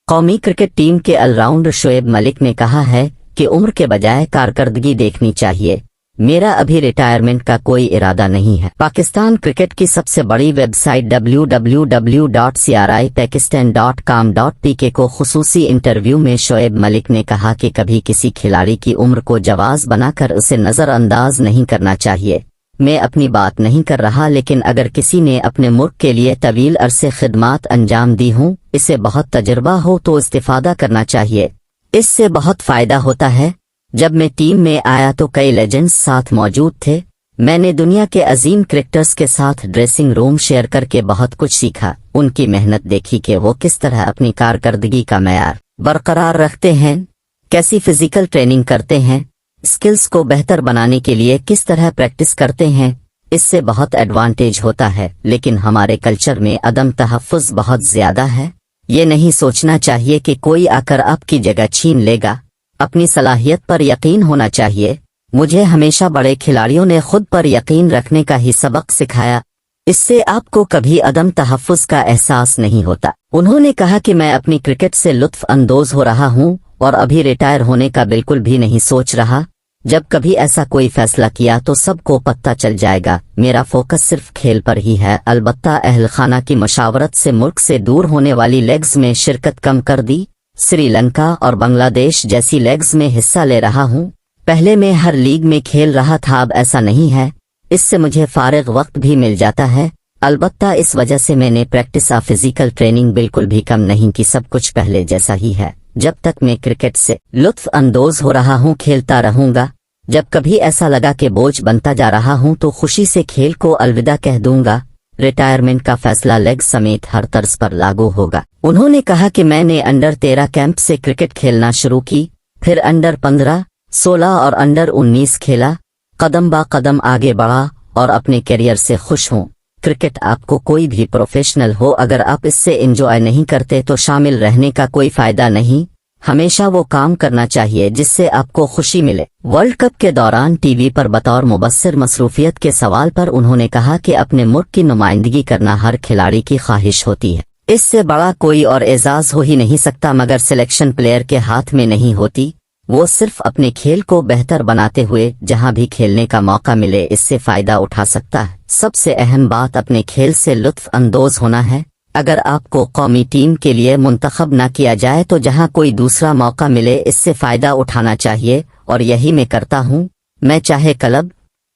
कौमी cricket team के allrounder Shoaib Malik ने कहा है कि उम्र के बजाय कारकर्दगी देखनी चाहिए। मेरा अभी रिटायरमेंट का कोई इरादा नहीं है। पाकिस्तान क्रिकेट की सबसे बड़ी वेबसाइट www.cripakistan.com.pk को खुसूसी इंटरव्यू में शोएब मलिक ने कहा कि कभी किसी खिलाड़ी की उम्र को जवाज बनाकर उसे नजरअंदाज नहीं करना चाहिए। मैं अपनी बात नहीं कर रहा, लेकिन अगर किसी ने अपने मुल्क के लिए तवील अरसे खिदमात अंजाम दी हों, इसे बहुत तजुर्बा हो तो इस्तिफादा करना चाहिए। इससे बहुत फायदा होता है। जब मैं टीम में आया तो कई लेजेंड्स साथ मौजूद थे। मैंने दुनिया के अजीम क्रिकेटर्स के साथ ड्रेसिंग रूम शेयर करके बहुत कुछ सीखा। उनकी मेहनत देखी कि वो किस तरह अपनी कारकर्दगी का मैयार बरकरार रखते हैं, कैसी फिजिकल ट्रेनिंग करते हैं, स्किल्स को बेहतर बनाने के लिए किस तरह प्रैक्टिस करते हैं। इससे बहुत एडवांटेज होता है, लेकिन हमारे कल्चर में अदम तहफ़्फ़ुज़ बहुत ज्यादा है। ये नहीं सोचना चाहिए कि कोई आकर आपकी जगह छीन लेगा। अपनी सलाहियत पर यकीन होना चाहिए। मुझे हमेशा बड़े खिलाड़ियों ने खुद पर यकीन रखने का ही सबक सिखाया। इससे आपको कभी अदम तहफ़्फ़ुज़ का एहसास नहीं होता। उन्होंने कहा कि मैं अपनी क्रिकेट से लुत्फ़ अंदोज हो रहा हूं और अभी रिटायर होने का बिल्कुल भी नहीं सोच रहा। जब कभी ऐसा कोई फैसला किया तो सबको पता चल जाएगा। मेरा फोकस सिर्फ खेल पर ही है। अलबत्ता अहल खाना की मशावरत से मुल्क से दूर होने वाली लेग्स में शिरकत कम कर दी। श्रीलंका और बांग्लादेश जैसी लेग्स में हिस्सा ले रहा हूँ। पहले मैं हर लीग में खेल रहा था, अब ऐसा नहीं है। इससे मुझे फारिग वक्त भी मिल जाता है। अलबत्ता इस वजह से मैंने प्रैक्टिस और फिजिकल ट्रेनिंग बिल्कुल भी कम नहीं की। सब कुछ पहले जैसा ही है। जब तक मैं क्रिकेट से लुत्फ अंदोज हो रहा हूँ खेलता रहूंगा। जब कभी ऐसा लगा कि बोझ बनता जा रहा हूँ तो खुशी से खेल को अलविदा कह दूंगा। रिटायरमेंट का फैसला लेग समेत हर तर्ज पर लागू होगा। उन्होंने कहा कि मैंने अंडर 13 कैंप से क्रिकेट खेलना शुरू की, फिर अंडर 15, 16 और अंडर 19 खेला। कदम बा कदम आगे बढ़ा और अपने करियर से खुश हूँ। क्रिकेट आपको कोई भी प्रोफेशनल हो, अगर आप इससे एंजॉय नहीं करते तो शामिल रहने का कोई फायदा नहीं। हमेशा वो काम करना चाहिए जिससे आपको खुशी मिले। वर्ल्ड कप के दौरान टीवी पर बतौर मुबस्सिर मसरूफियत के सवाल पर उन्होंने कहा कि अपने मुल्क की नुमाइंदगी करना हर खिलाड़ी की ख्वाहिश होती है। इससे बड़ा कोई और एजाज हो ही नहीं सकता, मगर सिलेक्शन प्लेयर के हाथ में नहीं होती। वो सिर्फ अपने खेल को बेहतर बनाते हुए जहां भी खेलने का मौका मिले इससे फायदा उठा सकता है। सबसे अहम बात अपने खेल से लुत्फ अंदोज होना है। अगर आपको कौमी टीम के लिए मुंतखब न किया जाए तो जहां कोई दूसरा मौका मिले इससे फायदा उठाना चाहिए, और यही मैं करता हूं। मैं चाहे क्लब,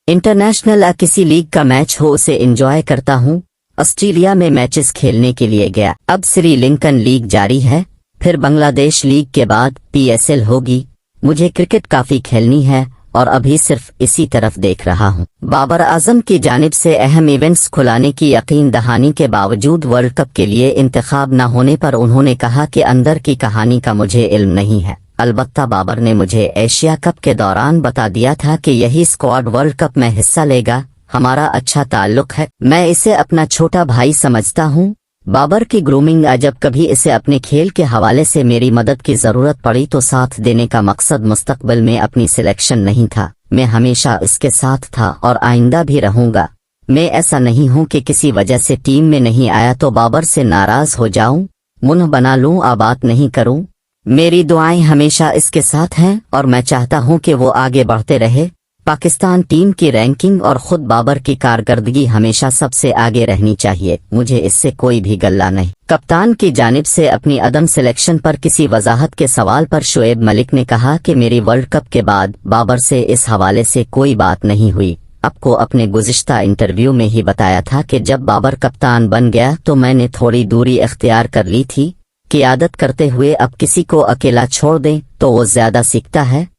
इंटरनेशनल या किसी लीग का मैच हो उसे एंजॉय करता हूं। ऑस्ट्रेलिया में मैचेस खेलने के लिए गया। अब श्रीलंकन लीग जारी है, फिर बांग्लादेश लीग के बाद PSL होगी। मुझे क्रिकेट काफी खेलनी है और अभी सिर्फ इसी तरफ देख रहा हूं। बाबर आजम की जानिब से अहम इवेंट्स खुलाने की यकीन दहानी के बावजूद वर्ल्ड कप के लिए इंतखाब न होने पर उन्होंने कहा कि अंदर की कहानी का मुझे इल्म नहीं है। अलबत्ता बाबर ने मुझे एशिया कप के दौरान बता दिया था कि यही स्क्वाड वर्ल्ड कप में हिस्सा लेगा। हमारा अच्छा ताल्लुक है। मैं इसे अपना छोटा भाई समझता हूँ। बाबर की ग्रूमिंग, जब कभी इसे अपने खेल के हवाले से मेरी मदद की जरूरत पड़ी तो साथ देने का मकसद मुस्तकबिल में अपनी सिलेक्शन नहीं था। मैं हमेशा इसके साथ था और आइंदा भी रहूंगा। मैं ऐसा नहीं हूं कि किसी वजह से टीम में नहीं आया तो बाबर से नाराज हो जाऊं, मुंह बना लूं, बात नहीं करूं। मेरी दुआएं हमेशा इसके साथ हैं और मैं चाहता हूं कि वो आगे बढ़ते रहे। पाकिस्तान टीम की रैंकिंग और खुद बाबर की कारकर्दगी हमेशा सबसे आगे रहनी चाहिए। मुझे इससे कोई भी गल्ला नहीं। कप्तान की जानिब से अपनी अदम सिलेक्शन पर किसी वजाहत के सवाल पर शोएब मलिक ने कहा कि मेरी वर्ल्ड कप के बाद बाबर से इस हवाले से कोई बात नहीं हुई। आपको अपने गुज़िश्ता इंटरव्यू में ही बताया था कि जब बाबर कप्तान बन गया तो मैंने थोड़ी दूरी इख्तियार कर ली थी। क़ियादत करते हुए अब किसी को अकेला छोड़ दें तो वो ज्यादा सीखता है।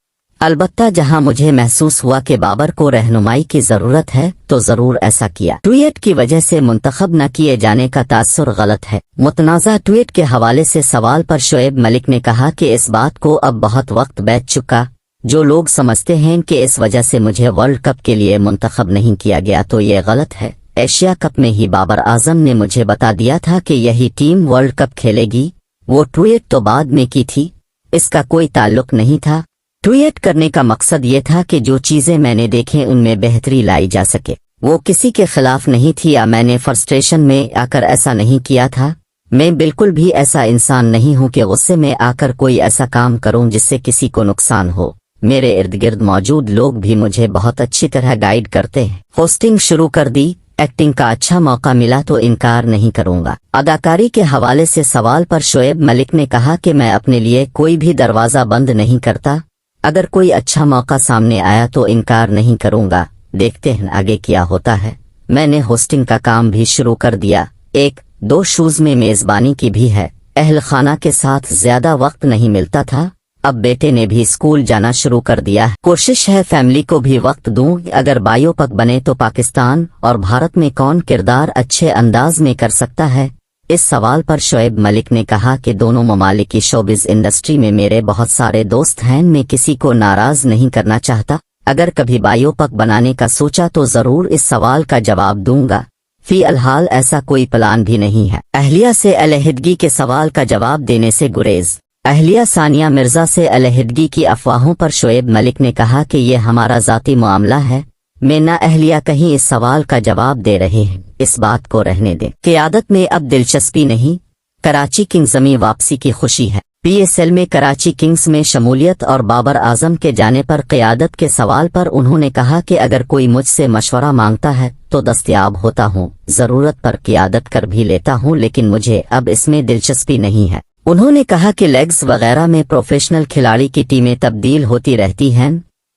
अलबत्ता जहां मुझे महसूस हुआ कि बाबर को रहनुमाई की जरूरत है तो जरूर ऐसा किया। ट्वीट की वजह से मुंतखब न किए जाने का तासुर गलत है। मुतनाज़ा ट्वीट के हवाले से सवाल पर शोएब मलिक ने कहा कि इस बात को अब बहुत वक्त बीत चुका। जो लोग समझते हैं कि इस वजह से मुझे वर्ल्ड कप के लिए मुंतखब नहीं किया गया तो ये गलत है। एशिया कप में ही बाबर आजम ने मुझे बता दिया था कि यही टीम वर्ल्ड कप खेलेगी। वो ट्वीट तो बाद में की थी, इसका कोई ताल्लुक नहीं था। ट्वीट करने का मकसद ये था कि जो चीजें मैंने देखे उनमें बेहतरी लाई जा सके। वो किसी के खिलाफ नहीं थी या मैंने फ्रस्ट्रेशन में आकर ऐसा नहीं किया था। मैं बिल्कुल भी ऐसा इंसान नहीं हूं कि गुस्से में आकर कोई ऐसा काम करूं जिससे किसी को नुकसान हो। मेरे इर्द गिर्द मौजूद लोग भी मुझे बहुत अच्छी तरह गाइड करते हैं। होस्टिंग शुरू कर दी, एक्टिंग का अच्छा मौका मिला तो इनकार नहीं करूंगा। अदाकारी के हवाले से सवाल पर शोएब मलिक ने कहा कि मैं अपने लिए कोई भी दरवाजा बंद नहीं करता, अगर कोई अच्छा मौका सामने आया तो इनकार नहीं करूंगा, देखते हैं आगे क्या होता है। मैंने होस्टिंग का काम भी शुरू कर दिया, 1-2 शोज में मेजबानी की भी है। अहल खाना के साथ ज्यादा वक्त नहीं मिलता था, अब बेटे ने भी स्कूल जाना शुरू कर दिया है। कोशिश है फैमिली को भी वक्त दूं। अगर बायोपिक बने तो पाकिस्तान और भारत में कौन किरदार अच्छे अंदाज में कर सकता है? इस सवाल पर शोएब मलिक ने कहा कि दोनों ममालिक की शोबिज इंडस्ट्री में मेरे बहुत सारे दोस्त हैं, मैं किसी को नाराज नहीं करना चाहता। अगर कभी बायोपिक बनाने का सोचा तो जरूर इस सवाल का जवाब दूंगा। फिलहाल ऐसा कोई प्लान भी नहीं है। अहलिया से अलहदगी के सवाल का जवाब देने से गुरेज। अहलिया सानिया मिर्जा से अलहदगी की अफवाहों पर शोएब मलिक ने कहा कि ये हमारा ज़ाती मामला है, मैं ना अहलिया कहीं इस सवाल का जवाब दे रहे हैं, इस बात को रहने दें। क़यादत में अब दिलचस्पी नहीं, कराची किंग्स में वापसी की खुशी है। PSL में कराची किंग्स में शमूलियत और बाबर आजम के जाने पर क़यादत के सवाल पर उन्होंने कहा कि अगर कोई मुझसे मशवरा मांगता है तो दस्तयाब होता हूँ, ज़रूरत पर क़यादत कर भी लेता हूँ, लेकिन मुझे अब इसमें दिलचस्पी नहीं है। उन्होंने कहा कि लेग्स वगैरह में प्रोफेशनल खिलाड़ी की टीमें तब्दील होती रहती हैं।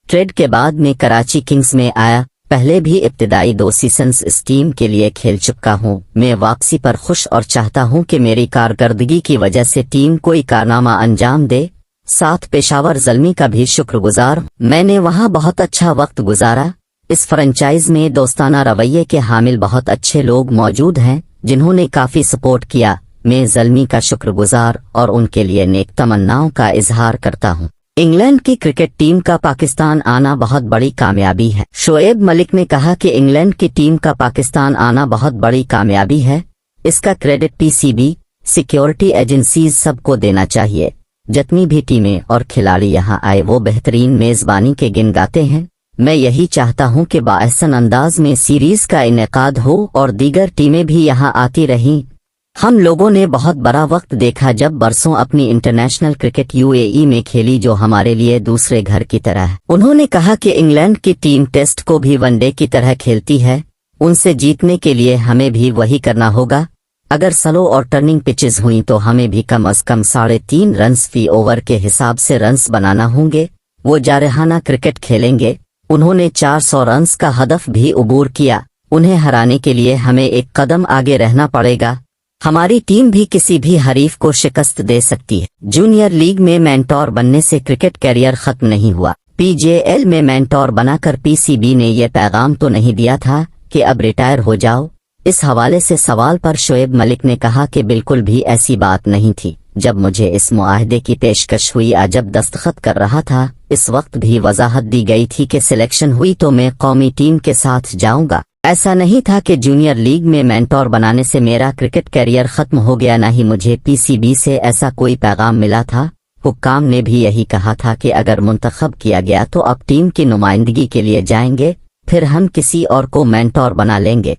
ट्रेड के बाद मैं कराची किंग्स में आया, पहले भी इब्तिदाई 2 सीजन्स इस टीम के लिए खेल चुका हूं। मैं वापसी पर खुश और चाहता हूं कि मेरी कारकर्दगी की वजह से टीम कोई कारनामा अंजाम दे। साथ पेशावर ज़ल्मी का भी शुक्रगुजार, मैंने वहां बहुत अच्छा वक्त गुजारा। इस फ्रेंचाइज में दोस्ताना रवैये के हामिल बहुत अच्छे लोग मौजूद हैं जिन्होंने काफी सपोर्ट किया। मैं ज़ल्मी का शुक्रगुजार और उनके लिए नेक तमन्नाओं का इजहार करता हूं। इंग्लैंड की क्रिकेट टीम का पाकिस्तान आना बहुत बड़ी कामयाबी है। शोएब मलिक ने कहा कि इंग्लैंड की टीम का पाकिस्तान आना बहुत बड़ी कामयाबी है, इसका क्रेडिट PCB, सिक्योरिटी एजेंसीज सबको देना चाहिए। जितनी भी टीमें और खिलाड़ी यहां आए वो बेहतरीन मेजबानी के गिन गाते हैं। मैं यही चाहता हूं कि बाअहसन अंदाज में सीरीज का इनेकाद हो और दीगर टीमें भी यहां आती रहीं। हम लोगों ने बहुत बड़ा वक्त देखा जब बरसों अपनी इंटरनेशनल क्रिकेट UAE में खेली, जो हमारे लिए दूसरे घर की तरह है। उन्होंने कहा कि इंग्लैंड की टीम टेस्ट को भी वनडे की तरह खेलती है, उनसे जीतने के लिए हमें भी वही करना होगा। अगर स्लो और टर्निंग पिचेस हुई तो हमें भी कम अज कम 3.5 रन्स फी ओवर के हिसाब से रन्स बनाना होंगे। वो जारहाना क्रिकेट खेलेंगे। उन्होंने 400 रन्स का हदफ भी उबूर किया। उन्हें हराने के लिए हमें एक कदम आगे रहना पड़ेगा। हमारी टीम भी किसी भी हरीफ को शिकस्त दे सकती है। जूनियर लीग में मेंटोर बनने से क्रिकेट कैरियर खत्म नहीं हुआ। PJL में मेंटोर बनाकर PCB ने यह पैगाम तो नहीं दिया था कि अब रिटायर हो जाओ। इस हवाले से सवाल पर शोएब मलिक ने कहा कि बिल्कुल भी ऐसी बात नहीं थी। जब मुझे इस मुआहदे की पेशकश हुई, जब दस्तखत कर रहा था, इस वक्त भी वजाहत दी गई थी कि सिलेक्शन हुई तो मैं कौमी टीम के साथ जाऊंगा। ऐसा नहीं था कि जूनियर लीग में मेंटोर बनाने से मेरा क्रिकेट कैरियर खत्म हो गया, ना ही मुझे PCB से ऐसा कोई पैगाम मिला था। हुक्काम ने भी यही कहा था कि अगर मुंतखब किया गया तो अब टीम की नुमाइंदगी के लिए जाएंगे, फिर हम किसी और को मेंटोर बना लेंगे।